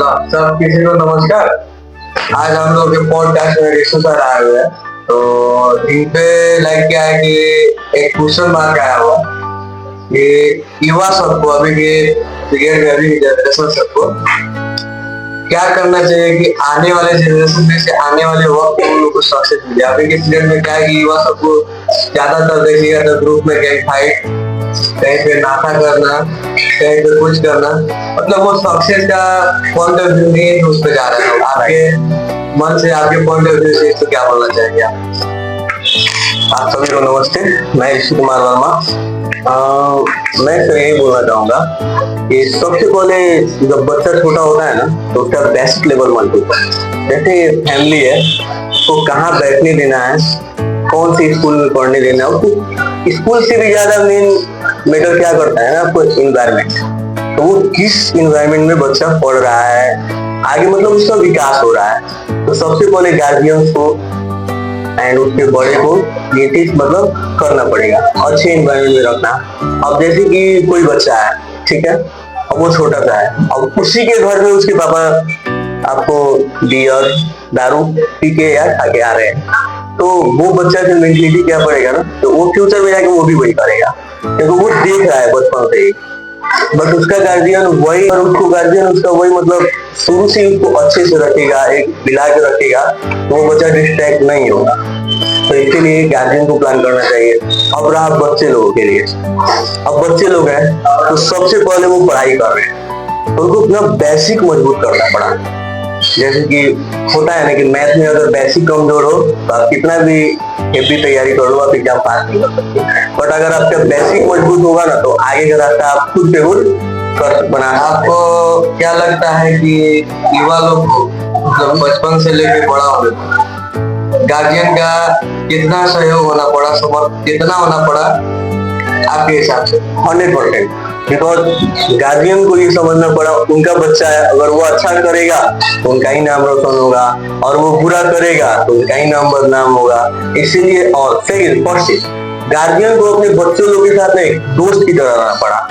सब किसी को नमस्कार। आज हम लोग के पॉडकास्ट में ऋषु सर आए हुए हैं। तो इन पे लाइक क्या है कि एक क्वेश्चन मार्क आया हुआ कि युवा सबको अभी के पीरियड में अभी जनरेशन सबको क्या करना चाहिए कि आने वाले जनरेशन में से आने वाले वक्त में उन लोग को सक्सेस मिले। अभी के पीरियड में क्या है कि युवा सबको ज्यादातर देखिएगा तो ग्रुप में कहीं फाइट, कहीं पे नाता करना, कहीं पे कुछ करना, मतलब वो सक्सेस का पॉइंट ऑफ व्यू नहीं है, उस पे जा रहे हैं। आपके मन से, आपके पॉइंट ऑफ व्यू से तो क्या बोलना चाहेंगे आप सभी को नमस्ते। मैं ऋषि कुमार वर्मा। मैं तो यही बोलना चाहूंगा कि सबसे पहले जब बच्चा छोटा होता है ना तो उसका बेसिक लेवल मालूम होता है। जैसे फैमिली है तो कहाँ बैठने देना है, कौन सी स्कूल में पढ़ने देना है, उसको स्कूल से भी ज्यादा मेन मैटर क्या करता है ना आपको इन्वायरमेंट। तो वो किस इन्वायरमेंट में बच्चा पढ़ रहा है, आगे मतलब उसका विकास हो रहा है। तो सबसे पहले गार्जियंस को एंड उसके बड़े को ये चीज मतलब करना पड़ेगा, अच्छे इन्वायरमेंट में रखना। अब जैसे कि कोई बच्चा है, ठीक है, अब वो छोटा सा है, अब उसी के घर में उसके पापा आपको बियर दारू पी के या खा के आ रहे हैं, तो वो बच्चा की मेंटलिटी क्या पड़ेगा ना, तो वो फ्यूचर में जाके वो भी वही करेगा क्योंकि वो देख रहा है बचपन से ही। बट उसका गार्जियन वही, और उसको गार्जियन उसका वही मतलब शुरू से उसको अच्छे से रखेगा, एक मिला के रखेगा, तो वो बच्चा डिस्ट्रैक्ट नहीं होगा। तो इसीलिए गार्जियन को प्लान करना चाहिए। अब रहा बच्चे लोगों के लिए, अब बच्चे लोग हैं तो सबसे पहले वो पढ़ाई कर रहे हैं तो उनको अपना बेसिक मजबूत करना पड़ा। जैसे कि होता है ना कि मैथ में अगर बेसिक कमजोर हो तो आप कितना भी हेवी तैयारी कर लो आप एग्जाम पास नहीं कर सकते। बट अगर आपका बेसिक मजबूत होगा ना तो आगे का रास्ता आप खुद पे खुद कर बना। आपको क्या लगता है कि युवा लोग को मतलब बचपन से लेकर बड़ा होने तक गार्जियन का कितना सहयोग होना पड़ा, समर्थ कितना होना पड़ा आपके हिसाब से? 100%। बिकॉज गार्जियन को ये समझना पड़ा उनका बच्चा है, अगर वो अच्छा करेगा तो उनका ही नाम रोशन होगा, और वो बुरा करेगा तो उनका ही नाम बदनाम होगा। इसीलिए और सेकंड फर्स्ट गार्जियन को अपने बच्चों लोगों के साथ एक दोस्त की तरह रहना पड़ा,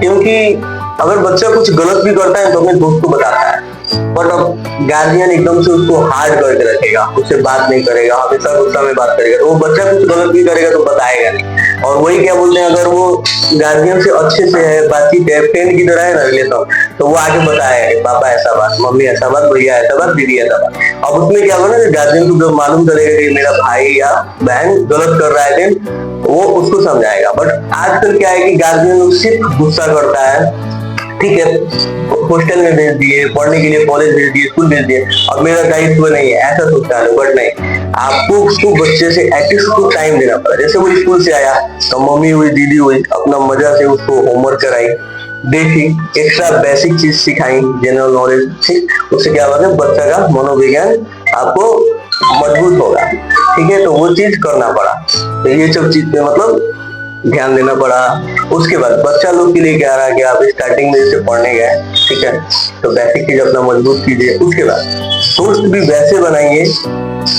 क्योंकि अगर बच्चा कुछ गलत भी करता है तो अपने दोस्त को बताता है। बट अब गार्जियन एकदम से उसको हार्ड करके रखेगा, उससे बात नहीं करेगा, हमेशा गुस्सा में बात करेगा, तो वो बच्चा कुछ गलत भी करेगा तो बताएगा नहीं। और वही क्या बोलते हैं, अगर वो गार्जियन से अच्छे से है, बातचीत है, फ्रेंड की तरह है ना रिलेशन, तो वो आगे बताएगा पापा ऐसा बात, मम्मी ऐसा बात, भैया ऐसा बात, दीदी ऐसा बात। अब उसमें क्या होगा ना, गार्जियन को जब मालूम चलेगा कि मेरा भाई या बहन गलत कर रहा है वो उसको समझाएगा। बट आजकल क्या है कि गार्जियन सिर्फ गुस्सा करता है, ठीक है, हॉस्टल में भेज दिए, पढ़ने के लिए कॉलेज भेज दिए, स्कूल भेज दिए, अब मेरा दायित्व नहीं है, ऐसा सोचता है। बट नहीं, आपको उसको बच्चे से एटलीस्ट उसको टाइम देना पड़ा। जैसे वो स्कूल से आया तो मम्मी हुई, दीदी हुई, अपना मजा से उसको होमवर्क कराई, देखी, एक्स्ट्रा बेसिक चीज सिखाई, जनरल नॉलेज, ठीक। उससे क्या होगा, बच्चा का मनोविज्ञान आपको मजबूत होगा, ठीक है। तो वो चीज करना पड़ा, तो ये सब चीज पे मतलब ध्यान देना पड़ा। उसके बाद बच्चा लोग के लिए क्या रहा कि आप स्टार्टिंग में जैसे पढ़ने गए, ठीक है, तो बेसिक चीज अपना मजबूत कीजिए। उसके बाद दोस्त भी वैसे बनाइए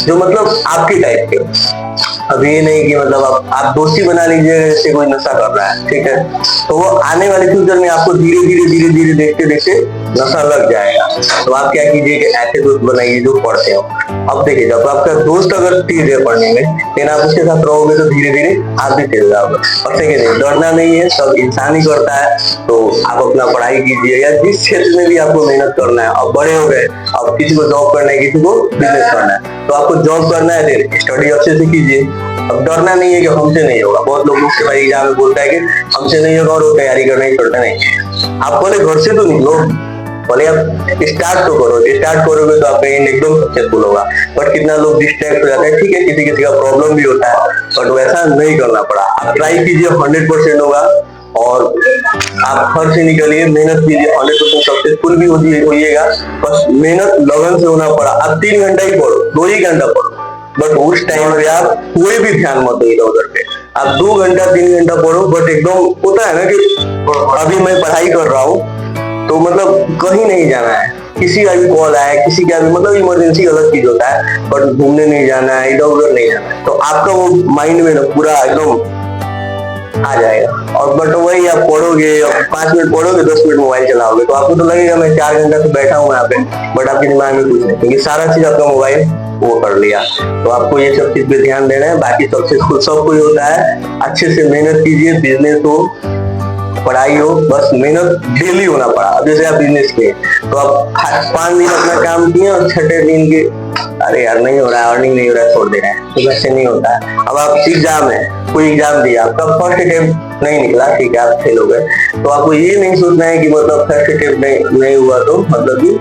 जो मतलब आपके टाइप के। अभी ये नहीं कि मतलब आप दोस्ती बना लीजिए जैसे कोई नशा कर रहा है, ठीक है, तो वो आने वाले फ्यूचर में आपको धीरे धीरे देखते देखते नशा लग जाएगा। तो आप क्या कीजिए कि ऐसे दोस्त बनाइए जो पढ़ते हो। अब देखिए, जब आपका दोस्त अगर तेज है पढ़ने में, लेकिन आप उसके साथ रहोगे तो धीरे धीरे आप भी तेज जाओगे। और सेकेंड, डरना नहीं है, सब इंसान ही करता है। तो आप अपना पढ़ाई कीजिए, या जिस क्षेत्र में भी आपको मेहनत करना है। अब बड़े हो गए, अब किसी को जॉब करना है, किसी को बिजनेस करना है, तो आपको जॉब करना है तो स्टडी अच्छे से कीजिए। अब डरना नहीं है कि हमसे नहीं होगा। बहुत लोग उसके बाद एग्जाम में बोलता है कि हमसे नहीं होगा और वो तैयारी करना ही छोड़ना नहीं। आप पहले घर से तो निकलो, पहले आप स्टार्ट तो करो। स्टार्ट करोगे तो आपका एंड एकदम सक्सेसफुल होगा। बट कितना लोग डिस्ट्रैक्ट हो जाते हैं, ठीक है, किसी का प्रॉब्लम भी होता है, बट वैसा नहीं करना पड़ा। आप ट्राई कीजिए, 100% होगा। और आप घर से निकलिए, मेहनत कीजिए, 100% सक्सेसफुल भी होइएगा। बस मेहनत लगन से होना पड़ा। आप 3 घंटा ही पढ़ो, 2 ही घंटा पढ़ो, बट उस टाइम में आप कोई भी ध्यान मत दो इधर उधर पे। आप 2 घंटा 3 घंटा पढ़ो, बट एकदम होता है ना कि अभी मैं पढ़ाई कर रहा हूँ तो मतलब कहीं नहीं जाना है, किसी का भी कॉल आया, किसी का भी मतलब इमरजेंसी अलग चीज होता है, बट घूमने नहीं जाना है, इधर उधर नहीं जाना है। तो आपका वो माइंड में ना पूरा एकदम आ जाएगा। और बट वही आप पढ़ोगे, 5 मिनट पढ़ोगे, 10 मिनट मोबाइल चलाओगे, तो आपको तो लगेगा मैं 4 घंटा से बैठा हूँ यहाँ पे, बट आपके दिमाग में कुछ नहीं, क्योंकि सारा चीज आपका मोबाइल वो कर लिया। तो आपको ये सब चीज पे ध्यान देना है। बाकी सक्सेसफुल सब कुछ होता है, अच्छे से मेहनत कीजिए, बिजनेस हो, पढ़ाई हो, बस मेहनत डेली होना पड़ा। अब जैसे आप बिजनेस किए तो आप 5 दिन अपना काम किए और छठे दिन के अरे यार नहीं हो रहा है, अर्निंग नहीं हो रहा है, छोड़ दे रहे हैं, तो वैसे नहीं होता है। अब आप एग्जाम है, कोई एग्जाम दिया, आपका फर्स्ट अटेम्प्ट नहीं निकला, ठीक है, आप फेल हो गए, तो आपको ये नहीं सोचना है कि मतलब फर्स्ट अटेम्प्ट नहीं हुआ तो मतलब कि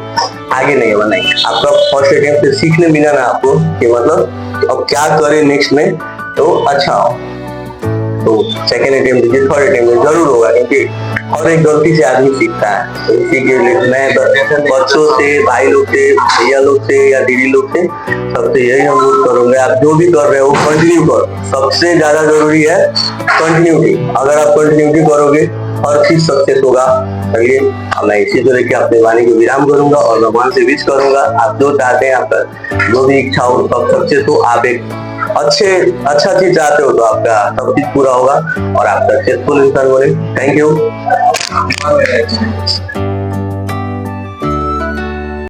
आगे नहीं होगा, नहीं। आपका फर्स्ट अटेम्प्ट से सीखने मिला ना आपको कि मतलब अब क्या करें नेक्स्ट में तो अच्छा हो, तो सेकेंड अटेम्प्ट दीजिए, थर्ड अटेम्प्ट जरूर होगा, क्योंकि हर एक गलती से आदमी सीखता है। तो इसी के लिए मैं बच्चों से, भाई लोग से, भैया लोग से या दीदी लोग से सबसे यही अनुरोध करूंगा, आप जो भी कर रहे हो कंटिन्यू करो। सबसे ज्यादा जरूरी है कंटिन्यूटी। अगर आप कंटिन्यूटी करोगे हर चीज सक्सेस होगा। चलिए मैं इसी तरह की अपनी वाणी को विराम करूंगा और भगवान से विश करूंगा, आप जो चाहते हैं, आपका जो भी इच्छा हो सब सक्सेस हो। आप एक अच्छा चीज चाहते हो तो आपका सब चीज पूरा होगा और आप सक्सेसफुल इंसान बने। Thank you.